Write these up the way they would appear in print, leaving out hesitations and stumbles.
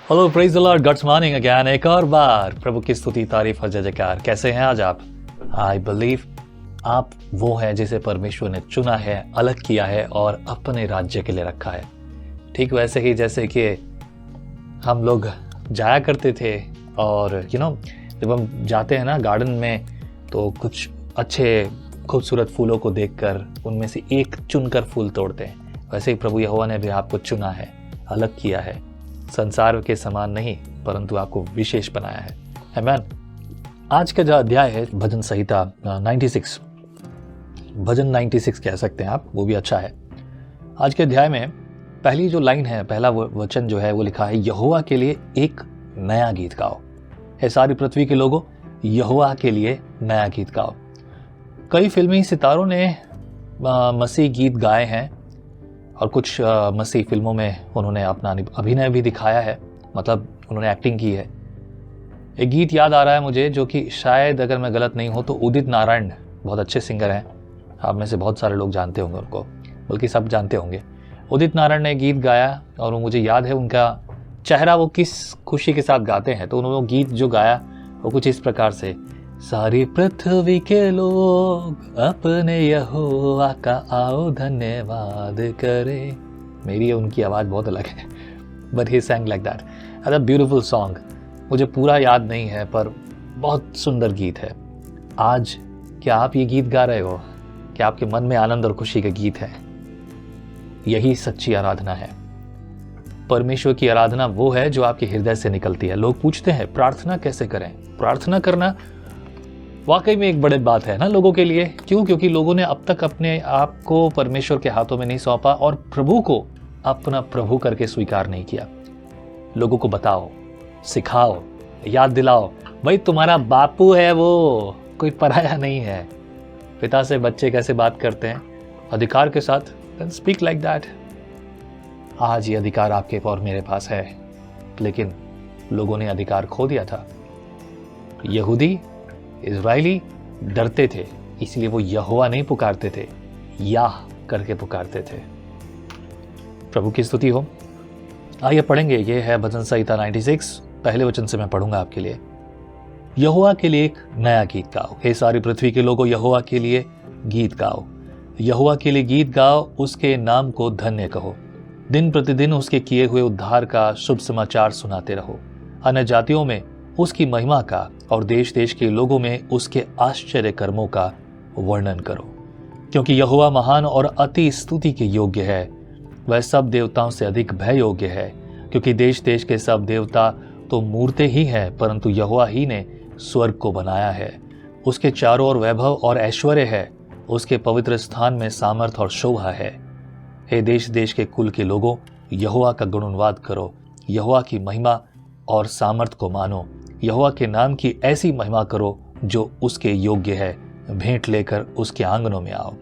Hello, praise the Lord, good morning again. एक और बार प्रभु की स्तुति, तारीफ और जय जयकार। कैसे हैं आज आप? आई बिलीव आप वो हैं जिसे परमेश्वर ने चुना है, अलग किया है और अपने राज्य के लिए रखा है। ठीक वैसे ही जैसे कि हम लोग जाया करते थे और जब हम जाते हैं ना गार्डन में, तो कुछ अच्छे खूबसूरत फूलों को देखकर उनमें से एक चुनकर फूल तोड़ते हैं। वैसे ही प्रभु यहोवा ने भी आपको चुना है, अलग किया है। संसार के समान नहीं, परंतु आपको विशेष बनाया है। आमीन। आज का जो अध्याय है भजन संहिता 96, भजन 96 कह सकते हैं आप, वो भी अच्छा है। आज के अध्याय में पहली जो लाइन है, पहला वचन जो है वो लिखा है, यहोवा के लिए एक नया गीत गाओ। हे सारी पृथ्वी के लोगों, यहोवा के लिए नया गीत गाओ। कई फिल्मी सितारों ने मसीह गीत गाए हैं और कुछ मसीह फिल्मों में उन्होंने अपना अभिनय भी दिखाया है, मतलब उन्होंने एक्टिंग की है। एक गीत याद आ रहा है मुझे, जो कि शायद अगर मैं गलत नहीं हूँ तो उदित नारायण बहुत अच्छे सिंगर हैं, आप में से बहुत सारे लोग जानते होंगे उनको, बल्कि सब जानते होंगे। उदित नारायण ने गीत गाया और वो मुझे याद है उनका चेहरा, वो किस खुशी के साथ गाते हैं। तो उन्होंने गीत जो गाया वो कुछ इस प्रकार से, सारी पृथ्वी के लोग अपने यहोवा का आओ धन्यवाद करे। मेरी उनकी आवाज़ बहुत अलग है, but he sang like that. A beautiful song. मुझे पूरा याद नहीं है पर बहुत सुंदर गीत है। आज क्या आप ये गीत गा रहे हो? क्या आपके मन में आनंद और खुशी का गीत है? यही सच्ची आराधना है। परमेश्वर की आराधना वो है जो आपके हृदय से निकलती है। लोग पूछते हैं प्रार्थना कैसे करें? प्रार्थना करना वाकई में एक बड़ी बात है ना लोगों के लिए। क्यों? क्योंकि लोगों ने अब तक अपने आप को परमेश्वर के हाथों में नहीं सौंपा और प्रभु को अपना प्रभु करके स्वीकार नहीं किया। लोगों को बताओ, सिखाओ, याद दिलाओ, भाई तुम्हारा बापू है वो, कोई पराया नहीं है। पिता से बच्चे कैसे बात करते हैं? अधिकार के साथ। Speak like that. आज ये अधिकार आपके और मेरे पास है, लेकिन लोगों ने अधिकार खो दिया था। यहूदी, इज़राइली डरते थे, इसलिए वो यहोवा नहीं पुकारते थे, याह करके पुकारते थे। प्रभु की स्तुति हो। आइए पढ़ेंगे, ये है भजन संहिता 96। पहले वचन से मैं पढ़ूंगा आपके लिए। यहोवा के लिए एक नया गीत गाओ। हे सारी पृथ्वी के लोगों, यहोवा के लिए गीत गाओ। यहोवा के लिए गीत गाओ, उसके नाम को धन्य कहो। दिन प्रतिदिन उसके किए हुए उद्धार का शुभ समाचार सुनाते रहो। अन्य जातियों में उसकी महिमा का और देश देश के लोगों में उसके आश्चर्य कर्मों का वर्णन करो। क्योंकि यहोवा महान और अति स्तुति के योग्य है, वह सब देवताओं से अधिक भय योग्य है। क्योंकि देश देश के सब देवता तो मूर्तें ही हैं, परंतु यहोवा ही ने स्वर्ग को बनाया है। उसके चारों ओर वैभव और ऐश्वर्य है, उसके पवित्र स्थान में सामर्थ और शोभा है। हे देश देश के कुल के लोगों, यहोवा का गुणगान करो। यहोवा की महिमा और सामर्थ को मानो। यहोवा के नाम की ऐसी महिमा करो जो उसके योग्य है। भेंट लेकर उसके आंगनों में आओ।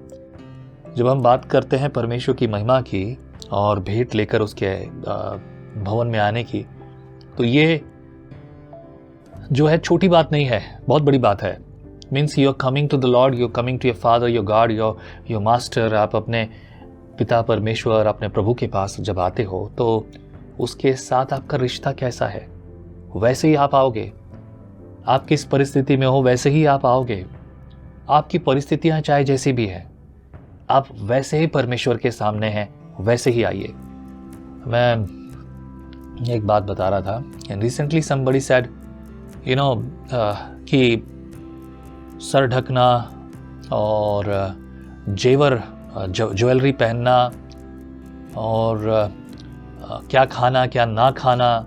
जब हम बात करते हैं परमेश्वर की महिमा की और भेंट लेकर उसके भवन में आने की, तो ये जो है छोटी बात नहीं है, बहुत बड़ी बात है। Means you are coming to the lord, you are coming to your father, your god, your master. आप अपने पिता परमेश्वर, अपने प्रभु के पास जब आते हो तो उसके साथ आपका रिश्ता कैसा है, वैसे ही आप आओगे। आप किस परिस्थिति में हो वैसे ही आप आओगे। आपकी परिस्थितियां चाहे जैसी भी हैं, आप वैसे ही परमेश्वर के सामने हैं, वैसे ही आइए। मैं एक बात बता रहा था, एंड रिसेंटली समबडी सेड कि सर ढकना और जेवर, ज्वेलरी पहनना और क्या खाना क्या ना खाना,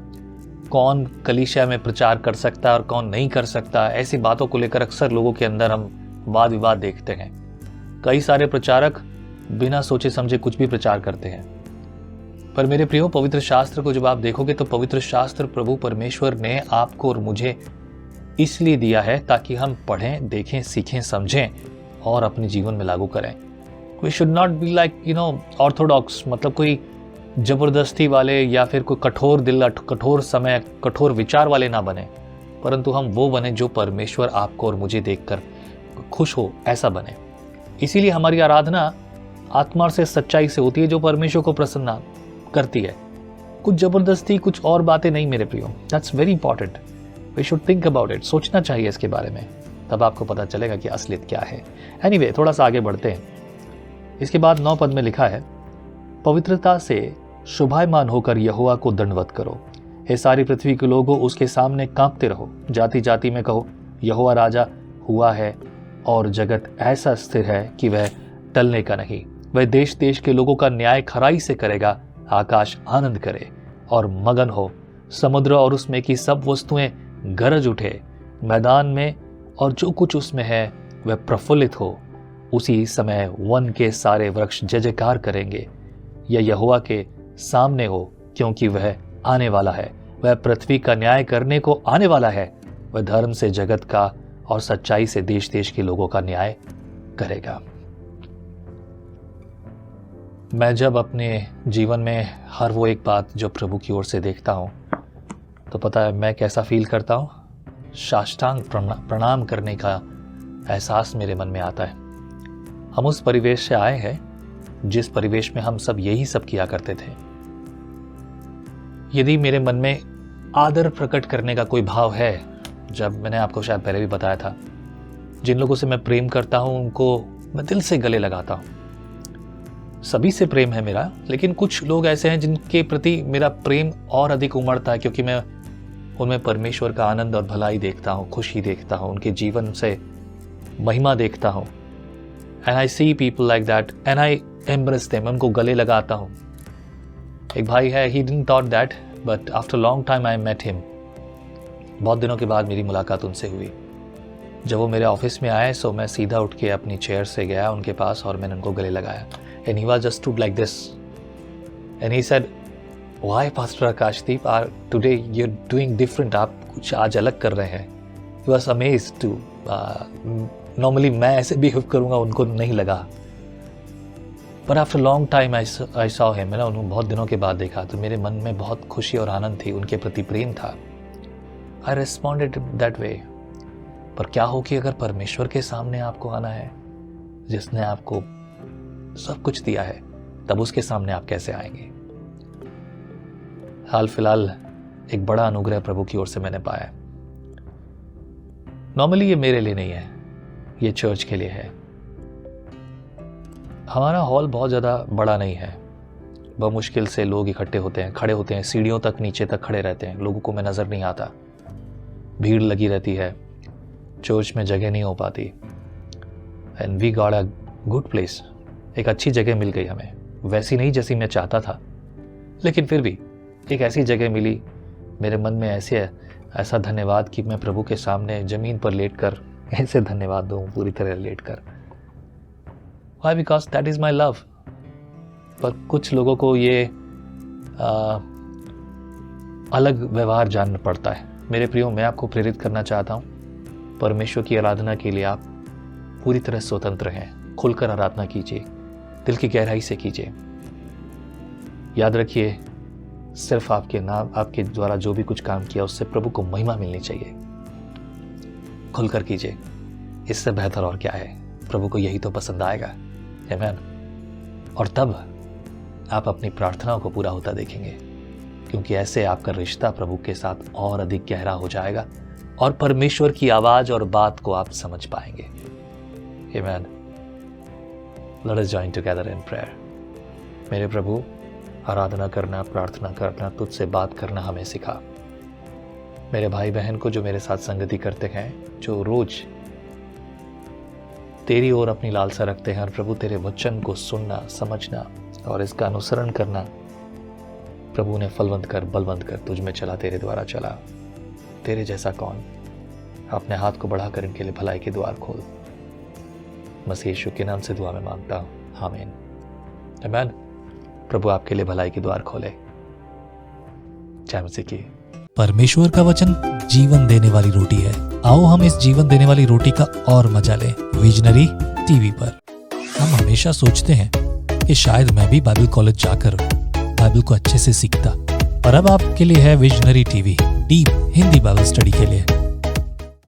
कौन कलीसिया में प्रचार कर सकता है और कौन नहीं कर सकता, ऐसी बातों को लेकर अक्सर लोगों के अंदर हम वाद विवाद देखते हैं। कई सारे प्रचारक बिना सोचे समझे कुछ भी प्रचार करते हैं। पर मेरे प्रियो, पवित्र शास्त्र को जब आप देखोगे तो पवित्र शास्त्र प्रभु परमेश्वर ने आपको और मुझे इसलिए दिया है ताकि हम पढ़ें, देखें, सीखें, समझें और अपने जीवन में लागू करें। We should not be like orthodox, मतलब कोई जबरदस्ती वाले या फिर कोई कठोर दिल, कठोर समय, कठोर विचार वाले ना बने, परंतु हम वो बने जो परमेश्वर आपको और मुझे देखकर खुश हो, ऐसा बने। इसीलिए हमारी आराधना आत्मा से, सच्चाई से होती है, जो परमेश्वर को प्रसन्न करती है। कुछ जबरदस्ती कुछ और बातें नहीं मेरे प्रियो। That's very important. We should think about it, सोचना चाहिए इसके बारे में, तब आपको पता चलेगा कि असलियत क्या है। एनीवे, थोड़ा सा आगे बढ़ते हैं। इसके बाद 9 पद में लिखा है, पवित्रता से शोभायमान होकर यहोवा को दंडवत करो, हे सारी पृथ्वी के लोगों, उसके सामने कांपते रहो। जाति जाति में कहो, यहोवा राजा हुआ है और जगत ऐसा स्थिर है कि वह टलने का नहीं। वह देश देश के लोगों का न्याय खराई से करेगा। आकाश आनंद करे और मगन हो, समुद्र और उसमें की सब वस्तुएं गरज उठे। मैदान में और जो कुछ उसमें है वह प्रफुल्लित हो। उसी समय वन के सारे वृक्ष जय जयकार करेंगे। यह यहोवा के सामने हो, क्योंकि वह आने वाला है। वह पृथ्वी का न्याय करने को आने वाला है। वह धर्म से जगत का और सच्चाई से देश देश के लोगों का न्याय करेगा। मैं जब अपने जीवन में हर वो एक बात जो प्रभु की ओर से देखता हूँ, तो पता है मैं कैसा फील करता हूँ। साष्टांग प्रणाम करने का एहसास मेरे मन में आता है। हम उस परिवेश से आए हैं जिस परिवेश में हम सब यही सब किया करते थे। यदि मेरे मन में आदर प्रकट करने का कोई भाव है, जब मैंने आपको शायद पहले भी बताया था, जिन लोगों से मैं प्रेम करता हूं उनको मैं दिल से गले लगाता हूं। सभी से प्रेम है मेरा, लेकिन कुछ लोग ऐसे हैं जिनके प्रति मेरा प्रेम और अधिक उमड़ता है, क्योंकि मैं उनमें परमेश्वर का आनंद और भलाई देखता हूं, खुशी देखता हूं, उनके जीवन से महिमा देखता हूं। And I see people like that and I embrace them, उनको गले लगाता हूं। एक भाई है, he didn't thought that, but after long time I met him. बहुत दिनों के बाद मेरी मुलाकात उनसे हुई। जब वो मेरे ऑफिस में आए, सो मैं सीधा उठ के अपनी चेयर से गया उनके पास और मैंने उनको गले लगाया। And he was just stood like this and he said, why pastor Akashdeep, today you are doing different, आप कुछ आज अलग कर रहे हैं। He was amazed too, normally मैं ऐसे बिहेव करूंगा उनको नहीं लगा, पर after long time I saw him. मैंने उन्हें बहुत दिनों के बाद देखा तो मेरे मन में बहुत खुशी और आनंद थी, उनके प्रति प्रेम था। आई रिस्पॉन्डेड दैट वे। पर क्या हो कि अगर परमेश्वर के सामने आपको आना है, जिसने आपको सब कुछ दिया है, तब उसके सामने आप कैसे आएंगे? हाल फिलहाल एक बड़ा अनुग्रह प्रभु की ओर से मैंने पाया। नॉर्मली ये मेरे लिए नहीं है, ये चर्च के लिए है। हमारा हॉल बहुत ज़्यादा बड़ा नहीं है, बहुत मुश्किल से लोग इकट्ठे होते हैं, खड़े होते हैं, सीढ़ियों तक नीचे तक खड़े रहते हैं, लोगों को मैं नज़र नहीं आता, भीड़ लगी रहती है, चर्च में जगह नहीं हो पाती। And we got a good place, एक अच्छी जगह मिल गई हमें, वैसी नहीं जैसी मैं चाहता था, लेकिन फिर भी एक ऐसी जगह मिली। मेरे मन में ऐसा धन्यवाद कि मैं प्रभु के सामने ज़मीन पर लेटकर ऐसे धन्यवाद दूँ, पूरी तरह लेटकर। Why? Because that is my love. पर कुछ लोगों को ये अलग व्यवहार जानना पड़ता है। मेरे प्रियो, मैं आपको प्रेरित करना चाहता हूँ, परमेश्वर की आराधना के लिए आप पूरी तरह स्वतंत्र हैं। खुलकर आराधना कीजिए, दिल की गहराई से कीजिए। याद रखिए, सिर्फ आपके नाम, आपके द्वारा जो भी कुछ काम किया उससे प्रभु को महिमा मिलनी चाहिए। खुलकर कीजिए, इससे बेहतर और क्या है? प्रभु को यही तो पसंद आएगा। आमीन। और तब आप अपनी प्रार्थनाओं को पूरा होता देखेंगे, क्योंकि ऐसे आपका रिश्ता प्रभु के साथ और अधिक गहरा हो जाएगा और परमेश्वर की आवाज और बात को आप समझ पाएंगे। आमीन। Let us join together in prayer. मेरे प्रभु, आराधना करना, प्रार्थना करना, तुझसे बात करना हमें सिखा। मेरे भाई बहन को जो मेरे साथ संगति करते हैं, जो रोज तेरी ओर अपनी लालसा रखते हैं, और प्रभु तेरे वचन को सुनना, समझना और इसका अनुसरण करना, प्रभु ने फलवंत कर, बलवंत कर, तुझ में चला, तेरे द्वारा चला। तेरे जैसा कौन? अपने हाथ को बढ़ाकर इनके लिए भलाई के द्वार खोल। मसीह यीशु के नाम से दुआ में मांगता हूँ, आमीन। आमीन। प्रभु आपके लिए भलाई के द्वार खोले। जय मसीह की। परमेश्वर का वचन जीवन देने वाली रोटी है। आओ हम इस जीवन देने वाली रोटी का और मजा लें विजनरी टीवी पर। हम हमेशा सोचते हैं कि शायद मैं भी बाइबल कॉलेज जाकर बाइबल को अच्छे से सीखता, पर अब आपके लिए है visionary TV, deep Hindi Bible study के लिए।